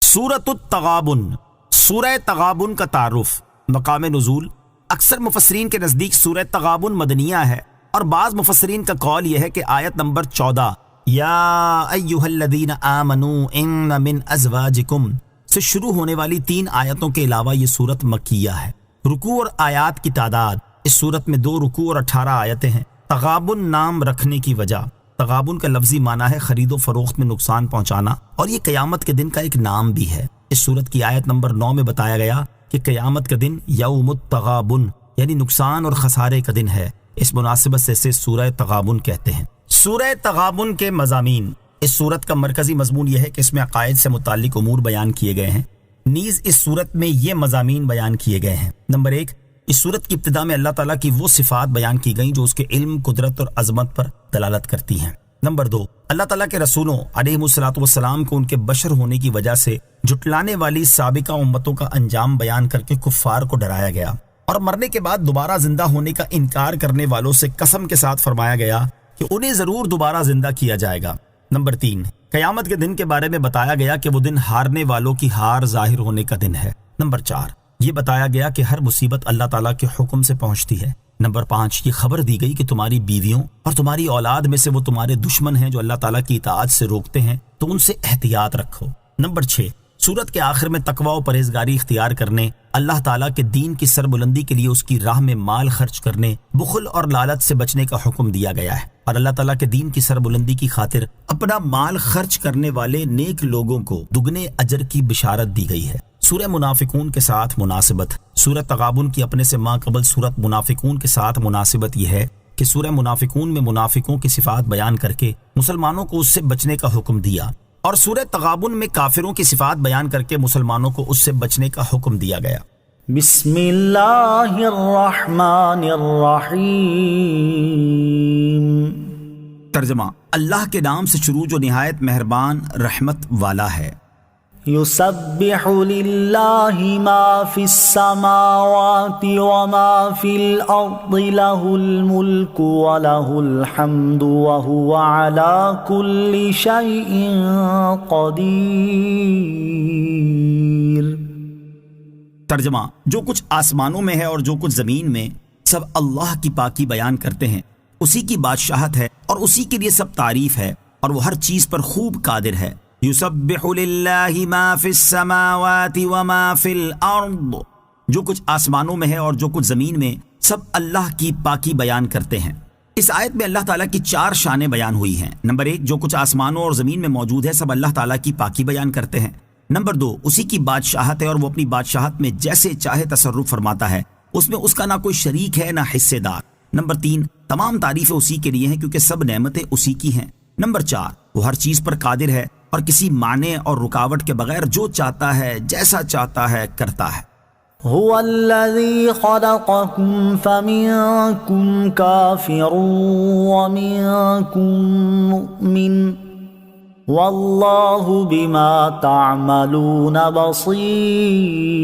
سورۃ التغابن، سورہ تغابن کا تعارف، مقام نزول۔ اکثر مفسرین کے نزدیک سورہ تغابن مدنیہ ہے، اور بعض مفسرین کا قول یہ ہے کہ آیت نمبر 14 یا ایھا الذین آمنوا ان من ازواجکم سے شروع ہونے والی 3 آیتوں کے علاوہ یہ سورت مکیہ ہے۔ رکوع اور آیات کی تعداد، اس سورت میں 2 رکوع اور 18 آیتیں ہیں۔ تغابن نام رکھنے کی وجہ، تغابن کا لفظی معنی ہے خرید و فروخت میں نقصان پہنچانا، اور یہ قیامت کے دن کا ایک نام بھی ہے۔ اس سورت کی آیت نمبر 9 میں بتایا گیا کہ قیامت کا دن یوم التغابن یعنی نقصان اور خسارے کا دن ہے۔ اس مناسبت سے اسے سورہ تغابن کہتے ہیں۔ سورہ تغابن کے مضامین، اس سورت کا مرکزی مضمون یہ ہے کہ اس میں عقائد سے متعلق امور بیان کیے گئے ہیں۔ نیز اس سورت میں یہ مضامین بیان کیے گئے ہیں۔ نمبر 1، اس سورت کی ابتدا میں اللہ تعالیٰ کی وہ صفات بیان کی گئیں جو اس کے علم، قدرت اور عظمت پر دلالت کرتی ہیں۔ نمبر 2، اللہ تعالیٰ کے رسولوں علیہم الصلوۃ والسلام کو ان کے بشر ہونے کی وجہ سے جھٹلانے والی سابقہ امتوں کا انجام بیان کر کے کفار کو ڈرایا گیا، اور مرنے کے بعد دوبارہ زندہ ہونے کا انکار کرنے والوں سے قسم کے ساتھ فرمایا گیا کہ انہیں ضرور دوبارہ زندہ کیا جائے گا۔ نمبر 3، قیامت کے دن کے بارے میں بتایا گیا کہ وہ دن ہارنے والوں کی ہار ظاہر ہونے کا دن ہے۔ نمبر 4، یہ بتایا گیا کہ ہر مصیبت اللہ تعالیٰ کے حکم سے پہنچتی ہے۔ نمبر 5، یہ خبر دی گئی کہ تمہاری بیویوں اور تمہاری اولاد میں سے وہ تمہارے دشمن ہیں جو اللہ تعالیٰ کی اطاعت سے روکتے ہیں، تو ان سے احتیاط رکھو۔ نمبر 6، سورت کے آخر میں تقوی و پرہیزگاری اختیار کرنے، اللہ تعالیٰ کے دین کی سربلندی کے لیے اس کی راہ میں مال خرچ کرنے، بخل اور لالچ سے بچنے کا حکم دیا گیا ہے، اور اللہ تعالیٰ کے دین کی سربلندی کی خاطر اپنا مال خرچ کرنے والے نیک لوگوں کو دگنے اجر کی بشارت دی گئی ہے۔ سورہ منافقون کے ساتھ مناسبت، سورہ تغابن کی اپنے سے ماں قبل سورت منافقون کے ساتھ مناسبت یہ ہے کہ سورہ منافقون میں منافقوں کی صفات بیان کر کے مسلمانوں کو اس سے بچنے کا حکم دیا، اور سورہ تغابن میں کافروں کی صفات بیان کر کے مسلمانوں کو اس سے بچنے کا حکم دیا گیا۔ بسم اللہ الرحمن الرحیم۔ ترجمہ، اللہ کے نام سے شروع جو نہایت مہربان رحمت والا ہے۔ یسبح للہ ما فی السماوات وما فی الارض لہ الملک ولہ الحمد وہو علی کل شیء قدیر۔ ترجمہ، جو کچھ آسمانوں میں ہے اور جو کچھ زمین میں، سب اللہ کی پاکی بیان کرتے ہیں، اسی کی بادشاہت ہے اور اسی کے لیے سب تعریف ہے، اور وہ ہر چیز پر خوب قادر ہے۔ یسبح للہ ما فی السماوات وما فی الارض، جو کچھ آسمانوں میں ہے اور جو کچھ زمین میں، سب اللہ کی پاکی بیان کرتے ہیں۔ اس آیت میں اللہ تعالیٰ کی 4 شانیں بیان ہوئی ہیں۔ نمبر 1، جو کچھ آسمانوں اور زمین میں موجود ہے سب اللہ تعالیٰ کی پاکی بیان کرتے ہیں۔ نمبر 2، اسی کی بادشاہت ہے اور وہ اپنی بادشاہت میں جیسے چاہے تصرف فرماتا ہے، اس میں اس کا نہ کوئی شریک ہے نہ حصے دار۔ نمبر 3، تمام تعریفیں اسی کے لیے ہیں کیونکہ سب نعمتیں اسی کی ہیں۔ نمبر 4، وہ ہر چیز پر قادر ہے اور کسی معنی اور رکاوٹ کے بغیر جو چاہتا ہے جیسا چاہتا ہے کرتا ہے۔ هو الذی خلقکم فمنکم کافر ومنکم مؤمن واللہ بما تعملون بصیر۔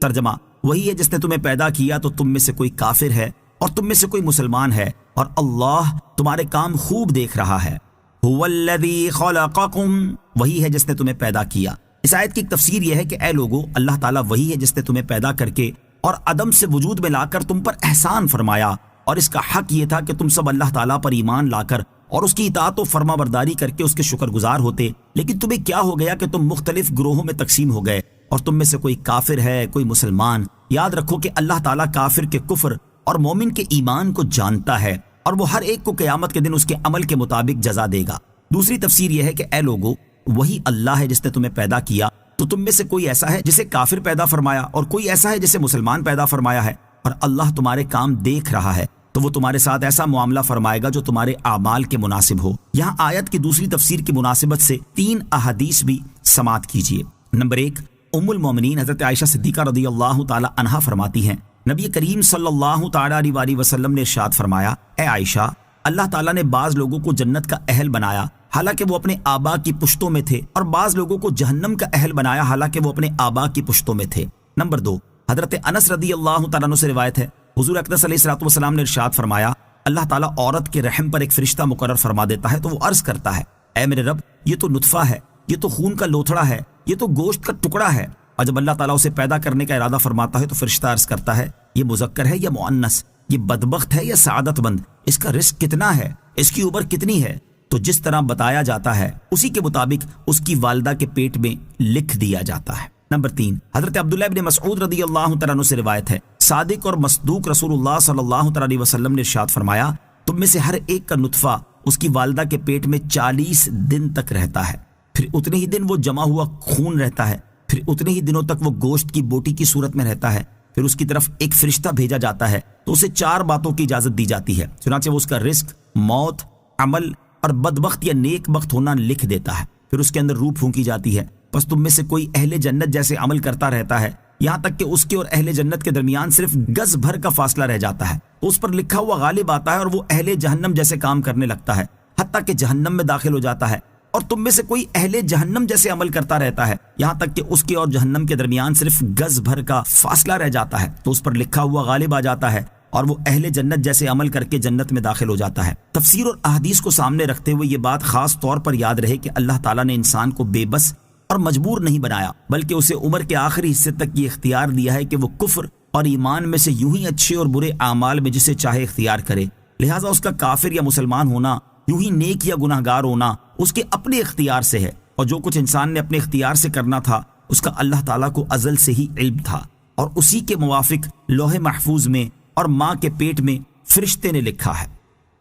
ترجمہ، وہی ہے جس نے تمہیں پیدا کیا تو تم میں سے کوئی کافر ہے اور تم میں سے کوئی مسلمان ہے، اور اللہ تمہارے کام خوب دیکھ رہا ہے۔ هو الذی خلقکم، وہی ہے جس نے تمہیں پیدا کیا۔ اس آیت کی ایک تفسیر یہ ہے کہ اے لوگو، اللہ تعالیٰ وہی ہے جس نے تمہیں پیدا کر کے اور عدم سے وجود میں لا کر تم پر احسان فرمایا، اور اس کا حق یہ تھا کہ تم سب اللہ تعالیٰ پر ایمان لا کر اور اس کی اطاعت و فرما برداری کر کے اس کے شکر گزار ہوتے، لیکن تمہیں کیا ہو گیا کہ تم مختلف گروہوں میں تقسیم ہو گئے، اور تم میں سے کوئی کافر ہے کوئی مسلمان۔ یاد رکھو کہ اللہ تعالیٰ کافر کے کفر اور مومن کے ایمان کو جانتا ہے، اور وہ ہر ایک کو قیامت کے دن اس کے عمل کے مطابق جزا دے گا۔ دوسری تفسیر یہ ہے کہ اے لوگو، وہی اللہ ہے جس نے تمہیں پیدا کیا، تو تم میں سے کوئی ایسا ہے جسے کافر پیدا فرمایا اور کوئی ایسا ہے جسے مسلمان پیدا فرمایا ہے، اور اللہ تمہارے کام دیکھ رہا ہے، تو وہ تمہارے ساتھ ایسا معاملہ فرمائے گا جو تمہارے اعمال کے مناسب ہو۔ یہاں آیت کی دوسری تفسیر کی مناسبت سے 3 احادیث بھی سماعت کیجیے۔ نمبر 1، ام المومنین حضرت عائشہ صدیقہ رضی اللہ تعالی عنہا فرماتی ہیں، نبی کریم صلی اللہ تعالی علیہ وسلم نے ارشاد فرمایا، اے عائشہ، اللہ تعالیٰ نے بعض لوگوں کو جنت کا اہل بنایا حالانکہ وہ اپنے آبا کی پشتوں میں تھے، اور بعض لوگوں کو جہنم کا اہل بنایا حالانکہ وہ اپنے آبا کی پشتوں میں تھے۔ نمبر 2، حضرت انس رضی اللہ تعالیٰ عنہ سے روایت ہے، حضور اقدس علیہ الصلوۃ والسلام نے ارشاد فرمایا، اللہ تعالیٰ عورت کے رحم پر ایک فرشتہ مقرر فرما دیتا ہے تو وہ عرض کرتا ہے، اے میرے رب، یہ تو نطفہ ہے، یہ تو خون کا لوتھڑا ہے، یہ تو گوشت کا ٹکڑا ہے۔ اور جب اللہ تعالیٰ اسے پیدا کرنے کا ارادہ فرماتا ہے تو فرشتہ عرض کرتا ہے یہ مذکر ہے یا مؤنث، یہ بدبخت ہے یا سعادت مند، اس کا رزق کتنا ہے، اس کی عمر کتنی ہے؟ تو جس طرح بتایا جاتا ہے اسی کے مطابق اس کی والدہ کے پیٹ میں لکھ دیا جاتا ہے۔ نمبر 3، حضرت عبداللہ ابن مسعود رضی اللہ تعالیٰ عنہ سے روایت ہے، صادق اور مصدوق رسول اللہ صلی اللہ تعالیٰ علیہ وسلم نے ارشاد فرمایا، تم میں سے ہر ایک کا نطفہ اس کی والدہ کے پیٹ میں 40 دن تک رہتا ہے، پھر اتنے ہی دن وہ جمع ہوا خون رہتا ہے، پھر اتنے ہی دنوں تک وہ گوشت کی بوٹی کی صورت میں رہتا ہے، پھر اس کی طرف ایک فرشتہ بھیجا جاتا ہے تو اسے 4 باتوں کی اجازت دی جاتی ہے، چنانچہ وہ اس کا رزق، موت، عمل اور بدبخت یا نیک بخت ہونا لکھ دیتا ہے، پھر اس کے اندر روح پھونکی جاتی ہے، بس تم میں سے کوئی اہل جنت جیسے عمل کرتا رہتا ہے یہاں تک کہ اس کے اور اہل جنت کے درمیان صرف گز بھر کا فاصلہ رہ جاتا ہے، تو اس پر لکھا ہوا غالب آتا ہے اور وہ اہل جہنم جیسے کام کرنے لگتا ہے حتیٰ کہ جہنم میں داخل ہو جاتا ہے، اور تم میں سے کوئی اہل جہنم جیسے عمل کرتا رہتا ہے یہاں تک کہ اس کے اور جہنم کے درمیان صرف گز بھر کا فاصلہ رہ جاتا ہے، تو اس پر لکھا ہوا غالب آ جاتا ہے اور وہ اہل جنت جیسے عمل کر کے جنت میں داخل ہو جاتا ہے۔ تفسیر اور احادیث کو سامنے رکھتے ہوئے یہ بات خاص طور پر یاد رہے کہ اللہ تعالیٰ نے انسان کو بے بس اور مجبور نہیں بنایا، بلکہ اسے عمر کے آخری حصے تک یہ اختیار دیا ہے کہ وہ کفر اور ایمان میں سے یوں ہی اچھے اور برے اعمال میں جسے چاہے اختیار کرے، لہٰذا اس کا کافر یا مسلمان ہونا، یوں ہی نیک یا گناہ گار ہونا اس کے اپنے اختیار سے ہے، اور جو کچھ انسان نے اپنے اختیار سے کرنا تھا اس کا اللہ تعالیٰ کو ازل سے ہی علم تھا، اور اسی کے موافق لوح محفوظ میں اور ماں کے پیٹ میں فرشتے نے لکھا ہے۔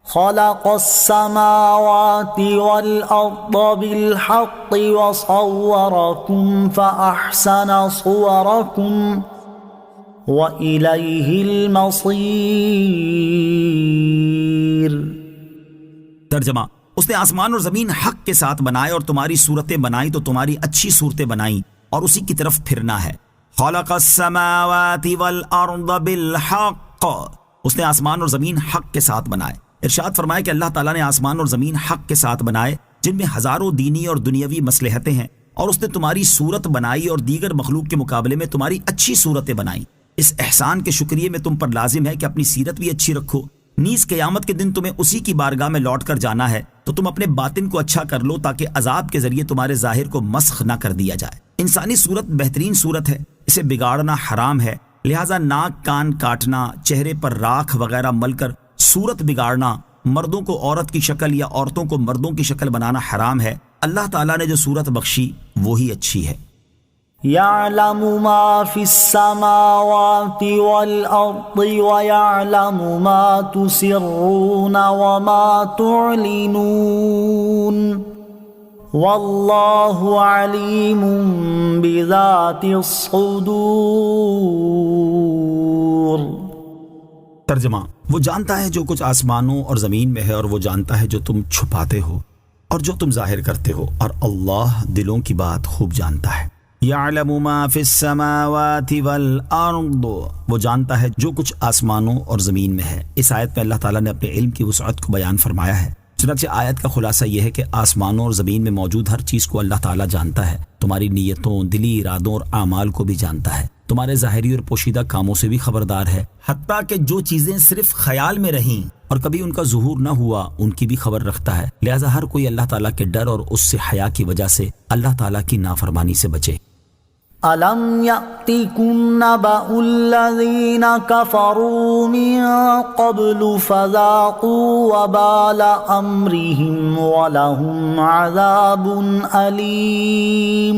خلق السماوات والأرض بالحق وصوركم فأحسن صوركم وإليه المصير۔ ترجمہ، اس نے آسمان اور زمین حق کے ساتھ بنائے اور تمہاری صورتیں بنائی تو تمہاری اچھی صورتیں بنائیں اور اسی کی طرف پھرنا ہے۔ خلق السماوات والارض بالحق، اس نے آسمان اور زمین حق کے ساتھ بنائے۔ ارشاد فرمایا کہ اللہ تعالیٰ نے آسمان اور زمین حق کے ساتھ بنائے جن میں ہزاروں دینی اور دنیاوی مصلحتیں ہیں، اور اس نے تمہاری صورت بنائی اور دیگر مخلوق کے مقابلے میں تمہاری اچھی صورتیں بنائیں۔ اس احسان کے شکریہ میں تم پر لازم ہے کہ اپنی سیرت بھی اچھی رکھو، نیز قیامت کے دن تمہیں اسی کی بارگاہ میں لوٹ کر جانا ہے، تو تم اپنے باطن کو اچھا کر لو تاکہ عذاب کے ذریعے تمہارے ظاہر کو مسخ نہ کر دیا جائے۔ انسانی صورت بہترین صورت ہے، اسے بگاڑنا حرام ہے، لہٰذا ناک کان کاٹنا، چہرے پر راکھ وغیرہ مل کر صورت بگاڑنا، مردوں کو عورت کی شکل یا عورتوں کو مردوں کی شکل بنانا حرام ہے۔ اللہ تعالیٰ نے جو صورت بخشی وہی اچھی ہے۔ يعلم ما في السماوات والأرض ويعلم ما تسرون وما تعلنون والله عليم بذات الصدور۔ ترجمہ، وہ جانتا ہے جو کچھ آسمانوں اور زمین میں ہے، اور وہ جانتا ہے جو تم چھپاتے ہو اور جو تم ظاہر کرتے ہو، اور اللہ دلوں کی بات خوب جانتا ہے۔ یعلم ما فی السماوات والارض، وہ جانتا ہے جو کچھ آسمانوں اور زمین میں ہے۔ اس آیت میں اللہ تعالیٰ نے اپنے علم کی وسعت کو بیان فرمایا ہے، چنانچہ آیت کا خلاصہ یہ ہے کہ آسمانوں اور زمین میں موجود ہر چیز کو اللہ تعالیٰ جانتا ہے، تمہاری نیتوں، دلی ارادوں اور اعمال کو بھی جانتا ہے، تمہارے ظاہری اور پوشیدہ کاموں سے بھی خبردار ہے، حتیٰ کہ جو چیزیں صرف خیال میں رہیں اور کبھی ان کا ظہور نہ ہوا ان کی بھی خبر رکھتا ہے، لہذا ہر کوئی اللہ تعالیٰ کے ڈر اور اس سے حیا کی وجہ سے اللہ تعالیٰ کی نافرمانی سے بچے۔ أَلَمْ يَأْتِكُمْ نَبَأُ الَّذِينَ كَفَرُوا مِن قَبْلُ فَذَاقُوا وَبَالَ أَمْرِهِمْ وَلَهُمْ عَذَابٌ أَلِيمٌ۔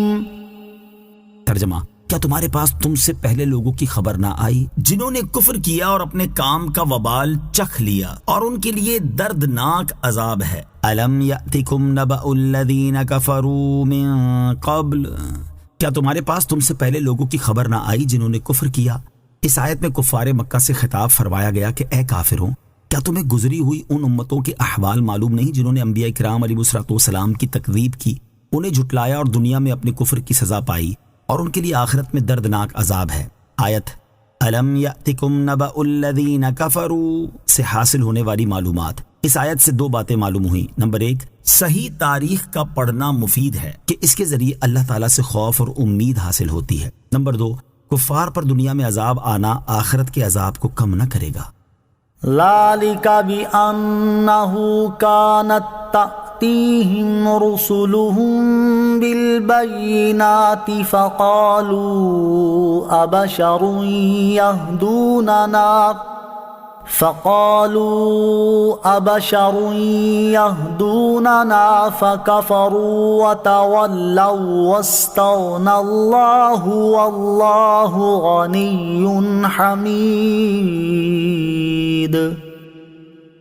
ترجمہ، کیا تمہارے پاس تم سے پہلے لوگوں کی خبر نہ آئی جنہوں نے کفر کیا اور اپنے کام کا وبال چکھ لیا، اور ان کے لیے دردناک عذاب ہے۔ أَلَمْ يَأْتِكُمْ نَبَأُ الَّذِينَ كَفَرُوا مِن قَبْلُ، کیا تمہارے پاس تم سے پہلے لوگوں کی خبر نہ آئی جنہوں نے کفر کیا؟ اس آیت میں کفار مکہ سے خطاب فرمایا گیا کہ اے کافروں، کیا تمہیں گزری ہوئی ان امتوں کے احوال معلوم نہیں جنہوں نے انبیاء کرام علیہ السلام کی تکذیب کی، انہیں جھٹلایا اور دنیا میں اپنے کفر کی سزا پائی، اور ان کے لیے آخرت میں دردناک عذاب ہے۔ آیت الم یأتکم نبأ الذین کفروا سے حاصل ہونے والی معلومات۔ اس آیت سے 2 باتیں معلوم ہوئیں۔ نمبر 1، صحیح تاریخ کا پڑھنا مفید ہے کہ اس کے ذریعے اللہ تعالیٰ سے خوف اور امید حاصل ہوتی ہے۔ نمبر 2، کفار پر دنیا میں عذاب آنا آخرت کے عذاب کو کم نہ کرے گا۔ ذَلِكَ بِأَنَّهُ كَانَتْ تَأْتِيهِمْ يأتيهم رسلهم بالبينات فقالوا أبشر يهدوننا فكفروا وتولوا واستغنى الله والله غني حميد۔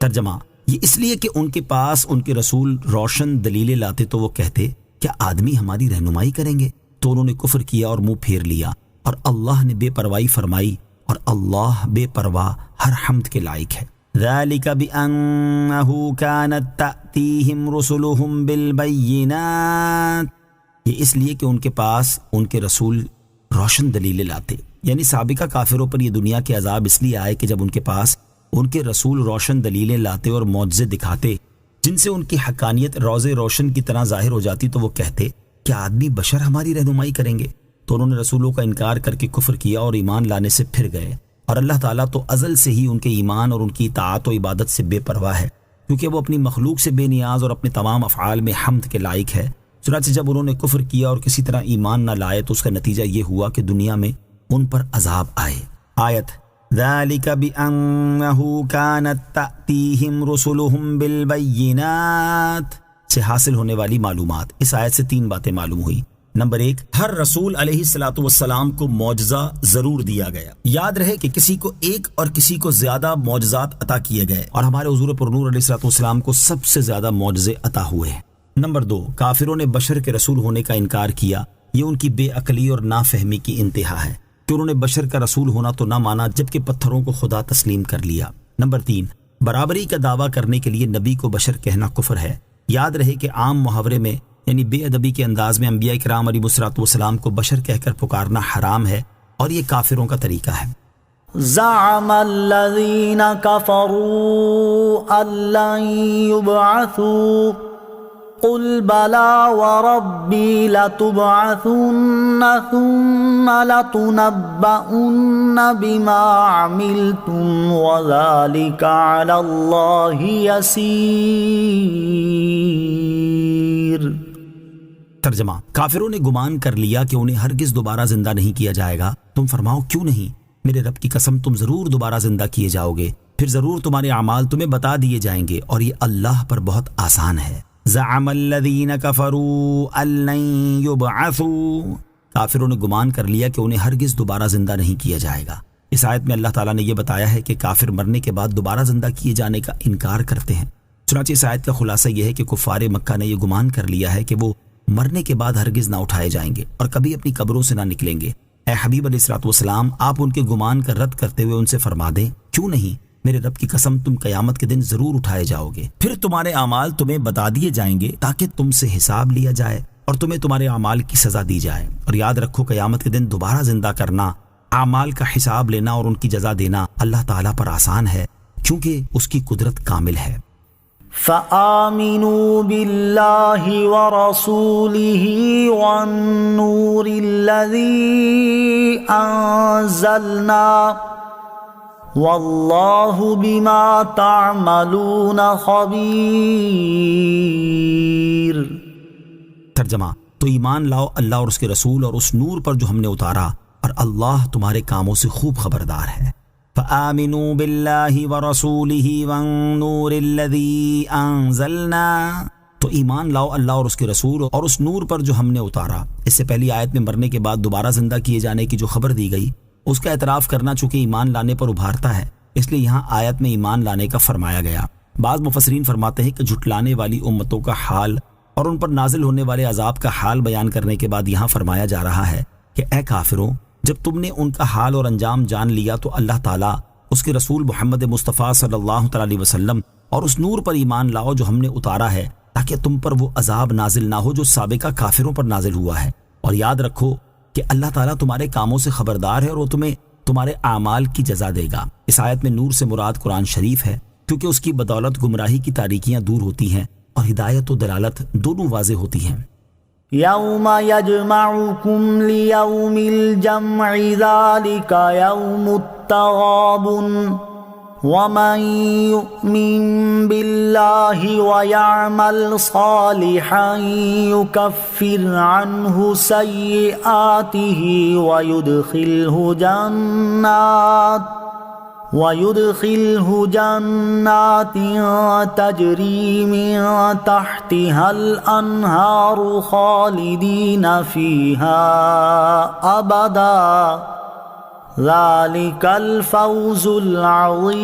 ترجمہ، یہ اس لیے کہ ان کے پاس ان کے رسول روشن دلیلیں لاتے تو وہ کہتے کیا آدمی ہماری رہنمائی کریں گے؟ تو انہوں نے کفر کیا اور منہ پھیر لیا، اور اللہ نے بے پرواہی فرمائی، اور اللہ بے پرواہ ہر حمد کے لائق ہے۔ ذَلِكَ بِأَنَّهُ كَانَتْ تَأْتِيهِمْ رُسُلُهُمْ بِالْبَيِّنَاتِ، یہ اس لیے کہ ان کے پاس ان کے رسول روشن دلیلیں لاتے، یعنی سابقہ کافروں پر یہ دنیا کے عذاب اس لیے آئے کہ جب ان کے پاس ان کے رسول روشن دلیلیں لاتے اور معجزے دکھاتے جن سے ان کی حقانیت روز روشن کی طرح ظاہر ہو جاتی، تو وہ کہتے کیا آدمی بشر ہماری رہنمائی کریں گے؟ تو انہوں نے رسولوں کا انکار کر کے کفر کیا اور ایمان لانے سے پھر گئے، اور اللہ تعالیٰ تو ازل سے ہی ان کے ایمان اور ان کی اطاعت و عبادت سے بے پرواہ ہے، کیونکہ وہ اپنی مخلوق سے بے نیاز اور اپنے تمام افعال میں حمد کے لائق ہے۔ چنانچہ جب انہوں نے کفر کیا اور کسی طرح ایمان نہ لائے تو اس کا نتیجہ یہ ہوا کہ دنیا میں ان پر عذاب آئے۔ آیت ذَلِكَ بِأَنَّهُ كَانَتْ تَأْتِيهِمْ رُسُلُهُمْ بِالْبَيِّنَاتِ سے حاصل ہونے والی معلومات۔ اس آیت سے 3 باتیں معلوم ہوئی۔ نمبر 1، ہر رسول علیہ الصلوۃ والسلام کو معجزہ ضرور دیا گیا۔ یاد رہے کہ کسی کو ایک اور کسی کو زیادہ معجزات عطا کیے گئے، اور ہمارے حضور پرنور علیہ الصلوۃ والسلام کو سب سے زیادہ معجزے عطا ہوئے ہیں۔ نمبر 2، کافروں نے بشر کے رسول ہونے کا انکار کیا، یہ ان کی بے عقلی اور نافہمی کی انتہا ہے کہ انہوں نے بشر کا رسول ہونا تو نہ مانا جبکہ پتھروں کو خدا تسلیم کر لیا۔ نمبر 3، برابری کا دعویٰ کرنے کے لیے نبی کو بشر کہنا کفر ہے۔ یاد رہے کہ عام محاورے میں یعنی بے ادبی کے انداز میں انبیاء کرام علیہ الصلوۃ والسلام کو بشر کہہ کر پکارنا حرام ہے، اور یہ کافروں کا طریقہ ہے۔ زعم الذين كفروا أن لن يبعثوا قل بلى وربي لتبعثن ثم لتنبؤن بما عملتم وذلك على الله يسير۔ ترجمہ، کافروں نے گمان کر لیا کہ انہیں ہرگز دوبارہ زندہ نہیں کیا جائے گا۔ تم فرماؤ کیوں نہیں؟ میرے رب کی قسم تم ضرور دوبارہ زندہ کیے جاؤ گے، پھر ضرور تمہارے اعمال تمہیں بتا دیے جائیں گے، اور یہ اللہ پر بہت آسان ہے۔ زعم الذین کفروا ان لن یبعثوا، کافروں نے گمان کر لیا کہ انہیں ہرگز دوبارہ زندہ نہیں کیا جائے گا۔ اس آیت میں اللہ تعالیٰ نے یہ بتایا ہے کہ کافر مرنے کے بعد دوبارہ زندہ کیے جانے کا انکار کرتے ہیں۔ چنانچہ اس آیت کا خلاصہ یہ ہے کہ کفار مکہ نے یہ گمان کر لیا ہے کہ وہ مرنے کے بعد ہرگز نہ اٹھائے جائیں گے اور کبھی اپنی قبروں سے نہ نکلیں گے۔ اے حبیب علیہ الصلوۃ والسلام، آپ ان کے گمان کا رد کرتے ہوئے ان سے فرما دیں کیوں نہیں؟ میرے رب کی قسم تم قیامت کے دن ضرور اٹھائے جاؤ گے، پھر تمہارے اعمال تمہیں بتا دیے جائیں گے تاکہ تم سے حساب لیا جائے اور تمہیں تمہارے اعمال کی سزا دی جائے۔ اور یاد رکھو قیامت کے دن دوبارہ زندہ کرنا، اعمال کا حساب لینا اور ان کی جزا دینا اللہ تعالیٰ پر آسان ہے، کیونکہ اس کی قدرت کامل ہے۔ فآمنوا بالله ورسوله والنور الذي أنزلنا والله بما تعملون خبير۔ ترجمہ، تو ایمان لاؤ اللہ اور اس کے رسول اور اس نور پر جو ہم نے اتارا، اور اللہ تمہارے کاموں سے خوب خبردار ہے۔ فآمنوا باللہ ورسولہ والنور الذی انزلنا، تو ایمان لاؤ اللہ اور اس کے رسول اور اس نور پر جو ہم نے اتارا۔ اس سے پہلی آیت میں مرنے کے بعد دوبارہ زندہ کیے جانے کی جو خبر دی گئی اس کا اعتراف کرنا چونکہ ایمان لانے پر ابھارتا ہے، اس لیے یہاں آیت میں ایمان لانے کا فرمایا گیا۔ بعض مفسرین فرماتے ہیں کہ جھٹلانے والی امتوں کا حال اور ان پر نازل ہونے والے عذاب کا حال بیان کرنے کے بعد یہاں فرمایا جا رہا ہے کہ اے کافروں، جب تم نے ان کا حال اور انجام جان لیا تو اللہ تعالیٰ، اس کے رسول محمد مصطفیٰ صلی اللہ تعالیٰ علیہ وسلم اور اس نور پر ایمان لاؤ جو ہم نے اتارا ہے، تاکہ تم پر وہ عذاب نازل نہ ہو جو سابقہ کافروں پر نازل ہوا ہے۔ اور یاد رکھو کہ اللہ تعالیٰ تمہارے کاموں سے خبردار ہے اور وہ تمہیں تمہارے اعمال کی جزا دے گا۔ اس آیت میں نور سے مراد قرآن شریف ہے، کیونکہ اس کی بدولت گمراہی کی تاریکیاں دور ہوتی ہیں اور ہدایت و دلالت دونوں واضح ہوتی ہیں۔ یوم یجمعکم لیوم الجمع ذالک یوم التغابن ومن يؤمن بالله ويعمل صالحا يكفر عنه سيئاته ويدخله جنات تجري من تحتها الأنهار خالدين فيها أبدا ذلك الفوز العظیم۔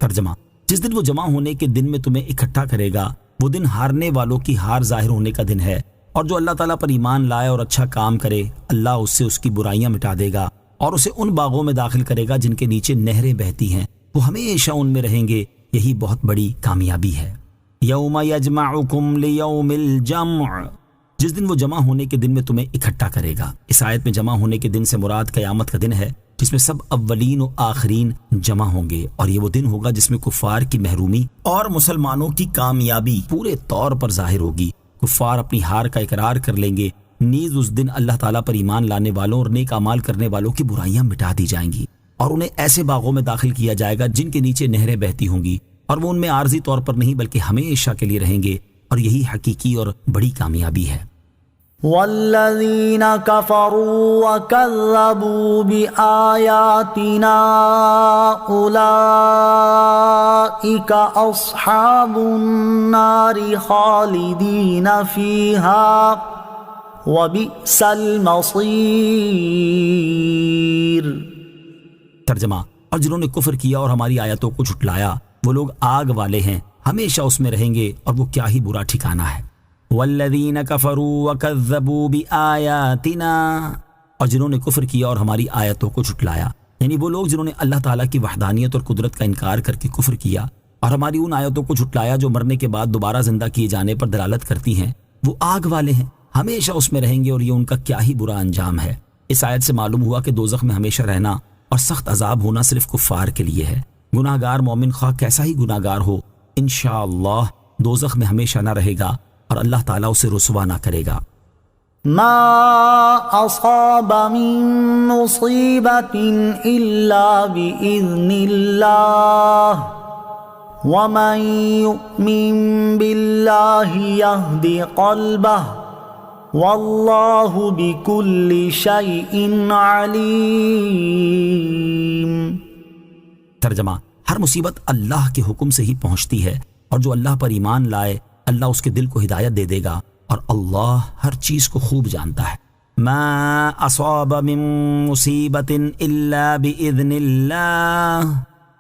ترجمہ: جس دن وہ جمع ہونے کے دن میں تمہیں اکٹھا کرے گا، وہ دن ہارنے والوں کی ہار ظاہر ہونے کا دن ہے، اور جو اللہ تعالیٰ پر ایمان لائے اور اچھا کام کرے، اللہ اس سے اس کی برائیاں مٹا دے گا اور اسے ان باغوں میں داخل کرے گا جن کے نیچے نہریں بہتی ہیں، وہ ہمیشہ ان میں رہیں گے، یہی بہت بڑی کامیابی ہے۔ یوم یجمعکم لیوم الجمع، جس دن وہ جمع ہونے کے دن میں تمہیں اکٹھا کرے گا۔ اس آیت میں جمع ہونے کے دن سے مراد قیامت کا دن ہے، جس میں سب اولین و آخرین جمع ہوں گے، اور یہ وہ دن ہوگا جس میں کفار کی محرومی اور مسلمانوں کی کامیابی پورے طور پر ظاہر ہوگی۔ کفار اپنی ہار کا اقرار کر لیں گے، نیز اس دن اللہ تعالیٰ پر ایمان لانے والوں اور نیک اعمال کرنے والوں کی برائیاں مٹا دی جائیں گی، اور انہیں ایسے باغوں میں داخل کیا جائے گا جن کے نیچے نہریں بہتی ہوں گی، اور وہ ان میں عارضی طور پر نہیں بلکہ ہمیشہ کے لیے رہیں گے، اور یہی حقیقی اور بڑی کامیابی ہے۔ والذین کفروا وکذبوا بآیاتنا اولئک اصحاب النار خالدین فیہا وبئس المصیر۔ ترجمہ: اور جنہوں نے کفر کیا اور ہماری آیتوں کو جھٹلایا، وہ لوگ آگ والے ہیں، ہمیشہ اس میں رہیں گے، اور وہ کیا ہی برا ٹھکانہ ہے۔ والذین کفروا وکذبوا بآیاتنا، اور جنہوں نے کفر کیا اور ہماری آیتوں کو جھٹلایا، یعنی وہ لوگ جنہوں نے اللہ تعالیٰ کی وحدانیت اور قدرت کا انکار کر کے کفر کیا اور ہماری ان آیتوں کو جھٹلایا جو مرنے کے بعد دوبارہ زندہ کیے جانے پر دلالت کرتی ہیں، وہ آگ والے ہیں، ہمیشہ اس میں رہیں گے، اور یہ ان کا کیا ہی برا انجام ہے۔ اس آیت سے معلوم ہوا کہ دوزخ میں ہمیشہ رہنا اور سخت عذاب ہونا صرف کفار کے لیے ہے۔ گناہ گار مومن خواہ کیسا ہی گناہ گار ہو، انشاءاللہ دوزخ میں ہمیشہ نہ رہے گا، اور اللہ تعالیٰ اسے رسوا نہ کرے گا۔ ما اصاب من مصیبت الا باذن اللہ ومن یؤمن باللہ یہد قلبہ واللہ بکل شیء علیم۔ ترجمہ: ہر مصیبت اللہ کے حکم سے ہی پہنچتی ہے، اور جو اللہ پر ایمان لائے اللہ اس کے دل کو ہدایت دے دے گا، اور اللہ ہر چیز کو خوب جانتا ہے۔ ما اصاب من مصیبت الا باذن اللہ،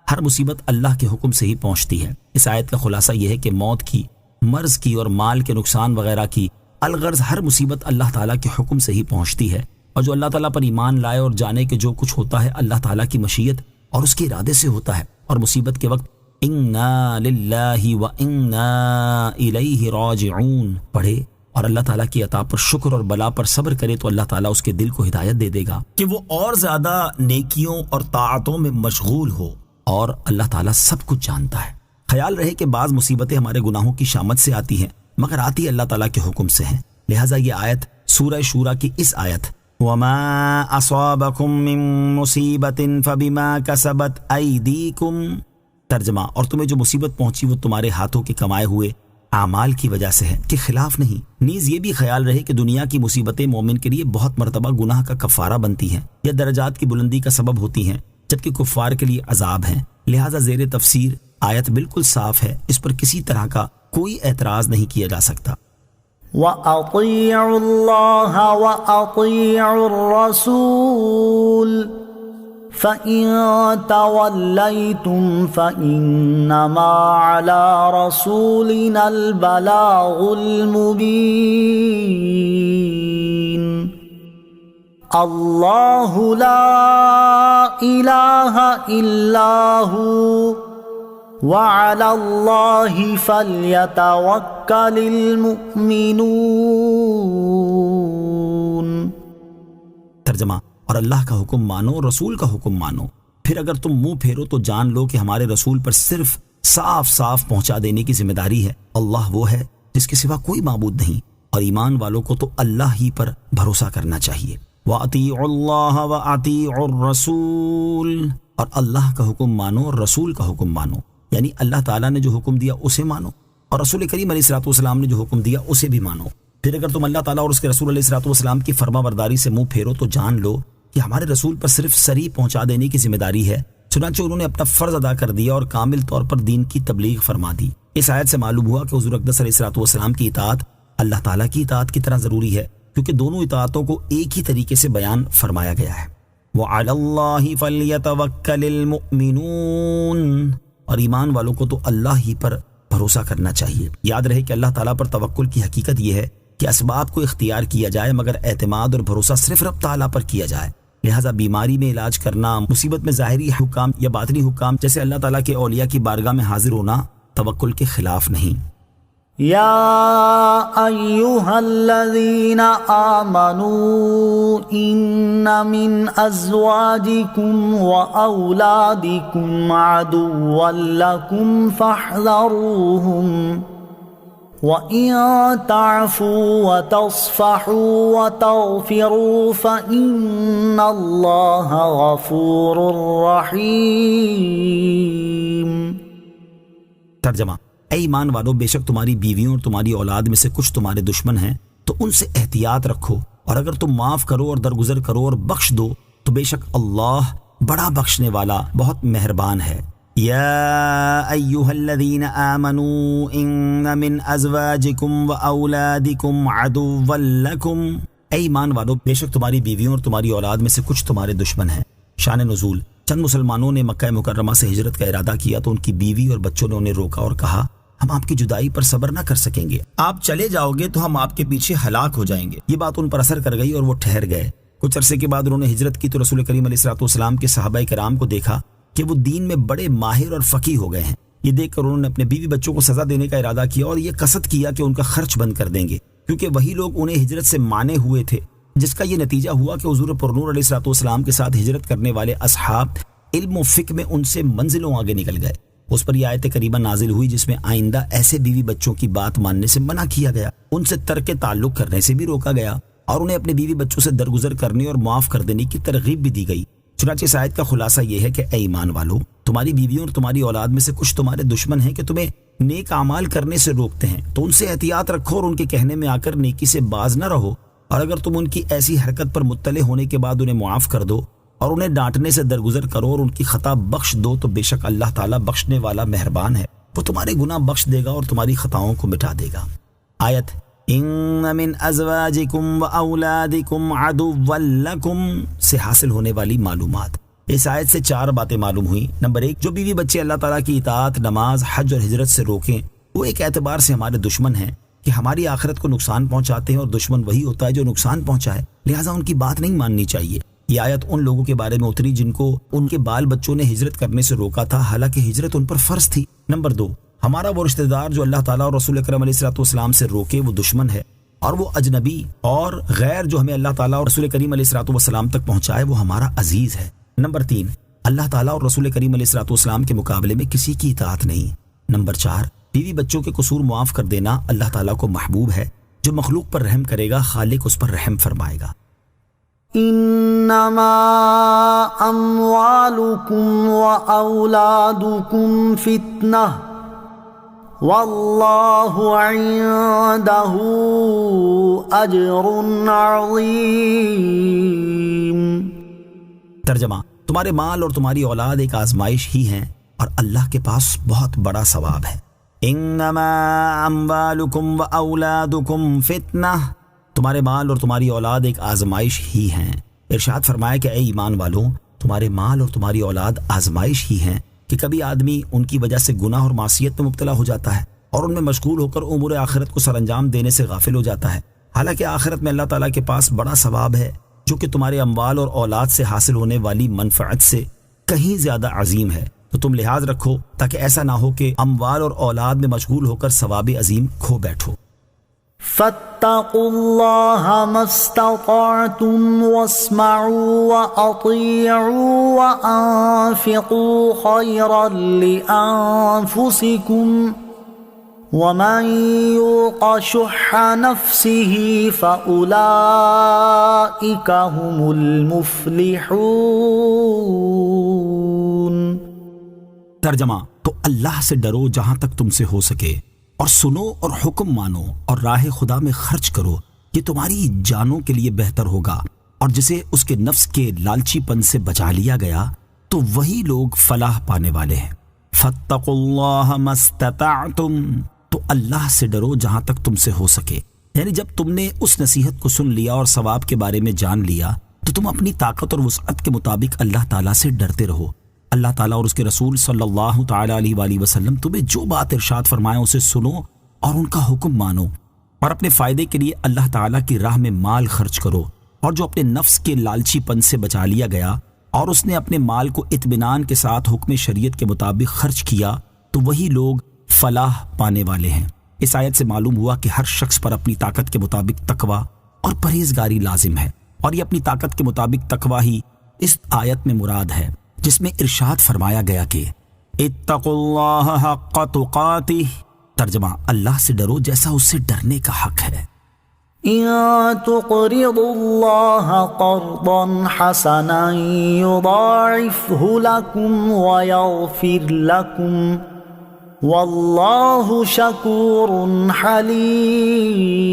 ہر مصیبت اللہ کے حکم سے ہی پہنچتی ہے۔ اس آیت کا خلاصہ یہ ہے کہ موت کی، مرض کی اور مال کے نقصان وغیرہ کی، الغرض ہر مصیبت اللہ تعالیٰ کے حکم سے ہی پہنچتی ہے، اور جو اللہ تعالیٰ پر ایمان لائے اور جانے کہ جو کچھ ہوتا ہے اللہ تعالیٰ کی مشیت اور اس کے ارادے سے ہوتا ہے، اور مصیبت کے وقت انا للہ و انا الیہ راجعون پڑھے اور اللہ تعالیٰ کی عطا پر شکر اور بلا پر صبر کرے، تو اللہ تعالیٰ اس کے دل کو ہدایت دے دے گا کہ وہ اور زیادہ نیکیوں اور طاعتوں میں مشغول ہو، اور اللہ تعالیٰ سب کچھ جانتا ہے۔ خیال رہے کہ بعض مصیبتیں ہمارے گناہوں کی شامت سے آتی ہیں، مگر آتی اللہ تعالیٰ کے حکم سے ہیں، لہٰذا یہ آیت سورہ شورى کی اس آیت وَمَا أَصَابَكُم مِّن مُّصِيبَةٍ فَبِمَا كَسَبَتْ أَيْدِيكُمْ، ترجمہ: اور تمہیں جو مصیبت پہنچی وہ تمہارے ہاتھوں کے کمائے ہوئے اعمال کی وجہ سے ہے، کے خلاف نہیں۔ نیز یہ بھی خیال رہے کہ دنیا کی مصیبتیں مومن کے لیے بہت مرتبہ گناہ کا کفارہ بنتی ہیں یا درجات کی بلندی کا سبب ہوتی ہیں، جبکہ کفار کے لیے عذاب ہیں۔ لہٰذا زیر تفسیر آیت بالکل صاف ہے، اس پر کسی طرح کا کوئی اعتراض نہیں کیا جا سکتا۔ وَأَطِيعُوا اللَّهَ وَأَطِيعُوا الرَّسُولَ فَإِن تَوَلَّيْتُمْ فَإِنَّمَا عَلَى رَسُولِنَا الْبَلَاغُ الْمُبِينُ۔ اللہ لا الہ الا هو وعلی اللہ فلیتوکل المؤمنون۔ ترجمہ: اور اللہ کا حکم مانو، رسول کا حکم مانو، پھر اگر تم منہ پھیرو تو جان لو کہ ہمارے رسول پر صرف صاف صاف پہنچا دینے کی ذمہ داری ہے۔ اللہ وہ ہے جس کے سوا کوئی معبود نہیں، اور ایمان والوں کو تو اللہ ہی پر بھروسہ کرنا چاہیے۔ وَأَطِيعُوا اللَّهَ وَأَطِيعُوا الرَّسُولَ، اور اللہ کا حکم مانو اور رسول کا حکم مانو، یعنی اللہ تعالیٰ نے جو حکم دیا اسے مانو اور رسول کریم علیہ الصلوۃ والسلام نے جو حکم دیا اسے بھی مانو۔ پھر اگر تم اللہ تعالیٰ اور اس کے رسول علیہ الصلوۃ والسلام کی فرما برداری سے منہ پھیرو تو جان لو کہ ہمارے رسول پر صرف سری پہنچا دینے کی ذمہ داری ہے، چنانچہ انہوں نے اپنا فرض ادا کر دیا اور کامل طور پر دین کی تبلیغ فرما دی۔ اس آیت سے معلوم ہوا کہ حضور اقدس علیہ الصلوۃ والسلام کی اطاعت اللہ تعالیٰ کی اطاعت کی طرح ضروری ہے، کیونکہ دونوں اطاعتوں کو ایک ہی طریقے سے بیان فرمایا گیا ہے۔ وَعَلَى اللَّهِ فَلْيَتَوَكَّلِ الْمُؤْمِنُونَ، اور ایمان والوں کو تو اللہ ہی پر بھروسہ کرنا چاہیے۔ یاد رہے کہ اللہ تعالیٰ پر توکل کی حقیقت یہ ہے کہ اسباب کو اختیار کیا جائے مگر اعتماد اور بھروسہ صرف رب تعالیٰ پر کیا جائے۔ لہٰذا بیماری میں علاج کرنا، مصیبت میں ظاہری حکام یا باطنی حکام جیسے اللہ تعالیٰ کے اولیاء کی بارگاہ میں حاضر ہونا توکل کے خلاف نہیں۔ یا ایہا الذین آمنوا ان من ازواجکم واولادکم عدوا لکم فاحذروہم وَإِن تَعْفُوا وَتَصْفَحُوا وَتَغْفِرُوا فَإِنَّ اللَّهَ غَفُورٌ رَحِيمٌ۔ ترجمہ: اے ایمان والو، بے شک تمہاری بیویوں اور تمہاری اولاد میں سے کچھ تمہارے دشمن ہیں تو ان سے احتیاط رکھو، اور اگر تم معاف کرو اور درگزر کرو اور بخش دو تو بے شک اللہ بڑا بخشنے والا بہت مہربان ہے۔ یا ایہا الذین آمنوا ان من ازواجکم واولادکم عدوا لکم، اے ایمان والو، بے شک تمہاری بیویوں اور تمہاری اولاد میں سے کچھ تمہارے دشمن ہیں۔ شان نزول: چند مسلمانوں نے مکہ مکرمہ سے ہجرت کا ارادہ کیا تو ان کی بیوی اور بچوں نے انہیں روکا اور کہا ہم آپ کی جدائی پر صبر نہ کر سکیں گے، آپ چلے جاؤ گے تو ہم آپ کے پیچھے ہلاک ہو جائیں گے۔ یہ بات ان پر اثر کر گئی اور وہ ٹھہر گئے۔ کچھ عرصے کے بعد انہوں نے ہجرت کی تو رسول کریم علیہ الصلوۃ والسلام کے صحابہ کرام کو دیکھا کہ وہ دین میں بڑے ماہر اور فقیہ ہو گئے ہیں۔ یہ دیکھ کر انہوں نے اپنے بیوی بچوں کو سزا دینے کا ارادہ کیا اور یہ قصد کیا کہ ان کا خرچ بند کر دیں گے، کیونکہ وہی لوگ انہیں ہجرت سے مانے ہوئے تھے، جس کا یہ نتیجہ ہوا کہ حضور پرنور علیہ الصلوۃ والسلام کے ساتھ ہجرت کرنے والے اصحاب علم و فقہ میں ان سے منزلوں آگے نکل گئے۔ اس پر یہ آیت کریمہ نازل ہوئی جس میں آئندہ ایسے بیوی بچوں کی بات ماننے سے منع کیا گیا، ان سے ترک تعلق کرنے سے بھی روکا گیا، اور انہیں اپنے بیوی بچوں سے درگزر کرنے اور معاف کر دینے کی ترغیب بھی دی گئی۔ چنانچہ اس آیت کا خلاصہ یہ ہے کہ اے ایمان والو، تمہاری بیویوں اور تمہاری اولاد میں سے کچھ تمہارے دشمن ہیں کہ تمہیں نیک اعمال کرنے سے روکتے ہیں، تو ان سے احتیاط رکھو اور ان کے کہنے میں آ کر نیکی سے باز نہ رہو، اور اگر تم ان کی ایسی حرکت پر مطلع ہونے کے بعد انہیں معاف کر دو اور انہیں ڈانٹنے سے درگزر کرو اور ان کی خطا بخش دو تو بے شک اللہ تعالیٰ بخشنے والا مہربان ہے، وہ تمہارے گناہ بخش دے گا اور تمہاری خطاؤں کو مٹا دے گا۔ آیت ان من ازواجکم واولادکم عدوا لکم سے حاصل ہونے والی معلومات۔ اس آیت سے 4 باتیں معلوم ہوئیں۔ نمبر 1، جو بیوی بچے اللہ تعالیٰ کی اطاعت، نماز، حج اور ہجرت سے روکیں وہ ایک اعتبار سے ہمارے دشمن ہیں کہ ہماری آخرت کو نقصان پہنچاتے ہیں، اور دشمن وہی ہوتا ہے جو نقصان پہنچائے، لہٰذا ان کی بات نہیں ماننی چاہیے۔ یہ آیت ان لوگوں کے بارے میں اتری جن کو ان کے بال بچوں نے ہجرت کرنے سے روکا تھا، حالانکہ ہجرت ان پر فرض تھی۔ نمبر 2، ہمارا وہ رشتہ دار جو اللہ تعالیٰ اور رسول اکرم علیہ الصلوۃ والسلام سے روکے وہ دشمن ہے، اور وہ اجنبی اور غیر جو ہمیں اللہ تعالیٰ اور رسول کریم علیہ الصلوۃ والسلام تک پہنچائے وہ ہمارا عزیز ہے۔ نمبر 3، اللہ تعالیٰ اور رسول کریم علیہ الصلوۃ والسلام کے مقابلے میں کسی کی اطاعت نہیں۔ نمبر 4، بیوی بچوں کے قصور معاف کر دینا اللہ تعالیٰ کو محبوب ہے، جو مخلوق پر رحم کرے گا خالق اس پر رحم فرمائے گا۔ انما اموالکم واولادکم فتنہ واللہ عنده اجر عظیم۔ ترجمہ: تمہارے مال اور تمہاری اولاد ایک آزمائش ہی ہیں اور اللہ کے پاس بہت بڑا ثواب ہے۔ انما اموالکم واولادکم فتنہ، تمہارے مال اور تمہاری اولاد ایک آزمائش ہی ہیں۔ ارشاد فرمایا کہ اے ایمان والوں، تمہارے مال اور تمہاری اولاد آزمائش ہی ہیں کہ کبھی آدمی ان کی وجہ سے گناہ اور معصیت میں مبتلا ہو جاتا ہے اور ان میں مشغول ہو کر امور آخرت کو سر انجام دینے سے غافل ہو جاتا ہے، حالانکہ آخرت میں اللہ تعالیٰ کے پاس بڑا ثواب ہے جو کہ تمہارے اموال اور اولاد سے حاصل ہونے والی منفعت سے کہیں زیادہ عظیم ہے۔ تو تم لحاظ رکھو تاکہ ایسا نہ ہو کہ اموال اور اولاد میں مشغول ہو کر ثواب عظیم کھو بیٹھو۔ فاتقوا اللہ ما استطعتم واسمعوا واطیعوا وانفقوا خیرا لانفسکم ومن يوق شح نفسه فأولئك هم المفلحون۔ ترجمہ، تو اللہ سے ڈرو جہاں تک تم سے ہو سکے، اور سنو اور حکم مانو اور راہ خدا میں خرچ کرو، یہ تمہاری جانوں کے لیے بہتر ہوگا، اور جسے اس کے نفس کے لالچی پن سے بچا لیا گیا تو وہی لوگ فلاح پانے والے ہیں۔ فاتقوا اللہ ما استطعتم، تو اللہ سے ڈرو جہاں تک تم سے ہو سکے، یعنی جب تم نے اس نصیحت کو سن لیا اور ثواب کے بارے میں جان لیا تو تم اپنی طاقت اور وسعت کے مطابق اللہ تعالیٰ سے ڈرتے رہو۔ اللہ تعالیٰ اور اس کے رسول صلی اللہ تعالیٰ علیہ وآلہ وسلم تمہیں جو بات ارشاد فرمائے اسے سنو اور ان کا حکم مانو، اور اپنے فائدے کے لیے اللہ تعالیٰ کی راہ میں مال خرچ کرو، اور جو اپنے نفس کے لالچی پن سے بچا لیا گیا اور اس نے اپنے مال کو اطمینان کے ساتھ حکم شریعت کے مطابق خرچ کیا تو وہی لوگ فلاح پانے والے ہیں۔ اس آیت سے معلوم ہوا کہ ہر شخص پر اپنی طاقت کے مطابق تقوی اور پرہیزگاری لازم ہے، اور یہ اپنی طاقت کے مطابق تقوی ہی اس آیت میں مراد ہے، جس میں ارشاد فرمایا گیا کہ اتقوا اللہ حق تقاتہ، ترجمہ، اللہ سے ڈرو جیسا اس سے ڈرنے کا حق ہے۔ إن تقرضوا الله قرضا حسنا يضاعفه لكم ويغفر لكم والله شكور حليم۔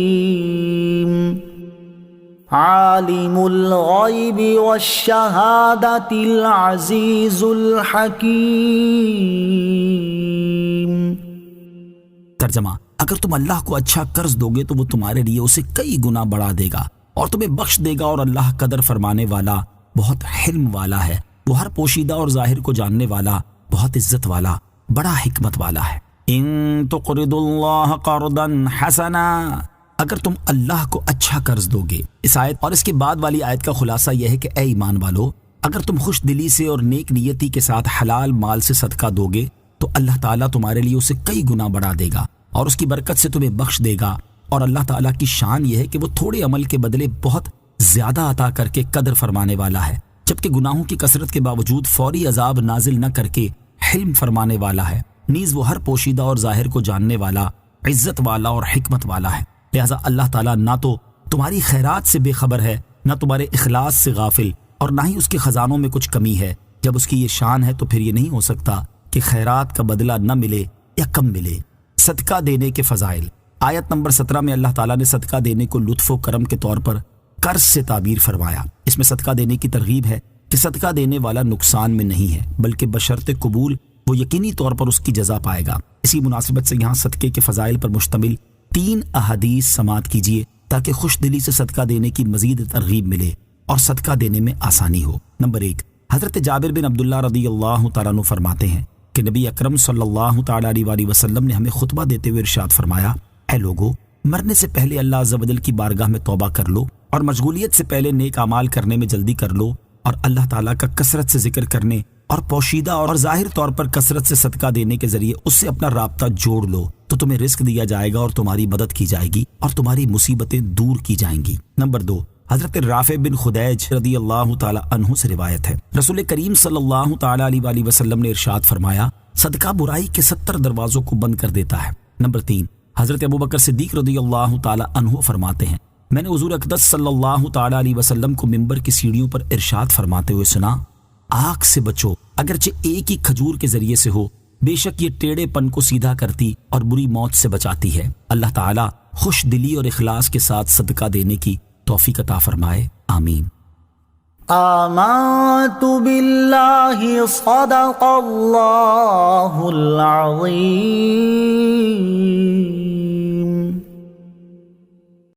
عالم الغيب والشهادة العزيز الحكيم۔ ترجمہ، اگر تم اللہ کو اچھا قرض دو گے تو وہ تمہارے لیے اسے کئی گنا بڑھا دے گا اور تمہیں بخش دے گا، اور اللہ قدر فرمانے والا، بہت حلم والا ہے، وہ ہر پوشیدہ اور ظاہر کو جاننے والا، بہت عزت والا، بڑا حکمت والا ہے۔ ان تقرضوا اللہ قرضا حسنا، اگر تم اللہ کو اچھا قرض دو گے۔ اس آیت اور اس کے بعد والی آیت کا خلاصہ یہ ہے کہ اے ایمان والو، اگر تم خوش دلی سے اور نیک نیتی کے ساتھ حلال مال سے صدقہ دو گے تو اللہ تعالیٰ تمہارے لیے اسے کئی گنا بڑھا دے گا اور اس کی برکت سے تمہیں بخش دے گا، اور اللہ تعالیٰ کی شان یہ ہے کہ وہ تھوڑے عمل کے بدلے بہت زیادہ عطا کر کے قدر فرمانے والا ہے، جبکہ گناہوں کی کثرت کے باوجود فوری عذاب نازل نہ کر کے حلم فرمانے والا ہے، نیز وہ ہر پوشیدہ اور ظاہر کو جاننے والا، عزت والا اور حکمت والا ہے۔ لہٰذا اللہ تعالیٰ نہ تو تمہاری خیرات سے بے خبر ہے، نہ تمہارے اخلاص سے غافل، اور نہ ہی اس کے خزانوں میں کچھ کمی ہے۔ جب اس کی یہ شان ہے تو پھر یہ نہیں ہو سکتا کہ خیرات کا بدلہ نہ ملے یا کم ملے۔ صدقہ دینے کے فضائل، آیت نمبر 17 میں اللہ تعالیٰ نے صدقہ دینے کو لطف و کرم کے طور پر قرض سے تعبیر فرمایا۔ اس میں صدقہ دینے کی ترغیب ہے کہ صدقہ دینے والا نقصان میں نہیں ہے، بلکہ بشرط قبول وہ یقینی طور پر اس کی جزا پائے گا۔ اسی مناسبت سے یہاں صدقے کے فضائل پر مشتمل 3 احادیث سماعت کیجیے تاکہ خوش دلی سے صدقہ دینے کی مزید ترغیب ملے اور صدقہ دینے میں آسانی ہو۔ نمبر 1، حضرت جابر بن عبداللہ رضی اللہ تعالیٰ عنہ فرماتے ہیں کہ نبی اکرم صلی اللہ تعالیٰ علیہ وآلہ وسلم نے ہمیں خطبہ دیتے ہوئے ارشاد فرمایا، اے لوگو، مرنے سے پہلے اللہ عز و جل کی بارگاہ میں توبہ کر لو، اور مشغولیت سے پہلے نیک اعمال کرنے میں جلدی کر لو، اور اللہ تعالیٰ کا کثرت سے ذکر کرنے اور پوشیدہ اور ظاہر طور پر کثرت سے صدقہ دینے کے ذریعے اس سے اپنا رابطہ جوڑ لو تو تمہیں رزق دیا جائے گا اور تمہاری مدد کی جائے گی اور تمہاری مصیبتیں دور کی جائیں گی۔ نمبر 2، حضرت رافع بن خدیج رضی اللہ تعالی عنہ سے روایت ہے، رسول کریم صلی اللہ تعالی علیہ وآلہ وسلم نے ارشاد فرمایا، صدقہ برائی کے 70 دروازوں کو بند کر دیتا ہے۔ نمبر 3، حضرت ابوبکر صدیق رضی اللہ تعالی عنہ فرماتے ہیں، میں نے حضور اقدس صلی اللہ تعالی علیہ وسلم کو منبر کی سیڑھیوں پر ارشاد فرماتے ہوئے سنا، آگ سے بچو اگرچہ ایک ہی کھجور کے ذریعے سے ہو، بے شک یہ ٹیڑے پن کو سیدھا کرتی اور بری موت سے بچاتی ہے۔ اللہ تعالیٰ خوش دلی اور اخلاص کے ساتھ صدقہ دینے کی توفیق عطا فرمائے، آمین۔ آمنت باللہ صدق اللہ العظیم۔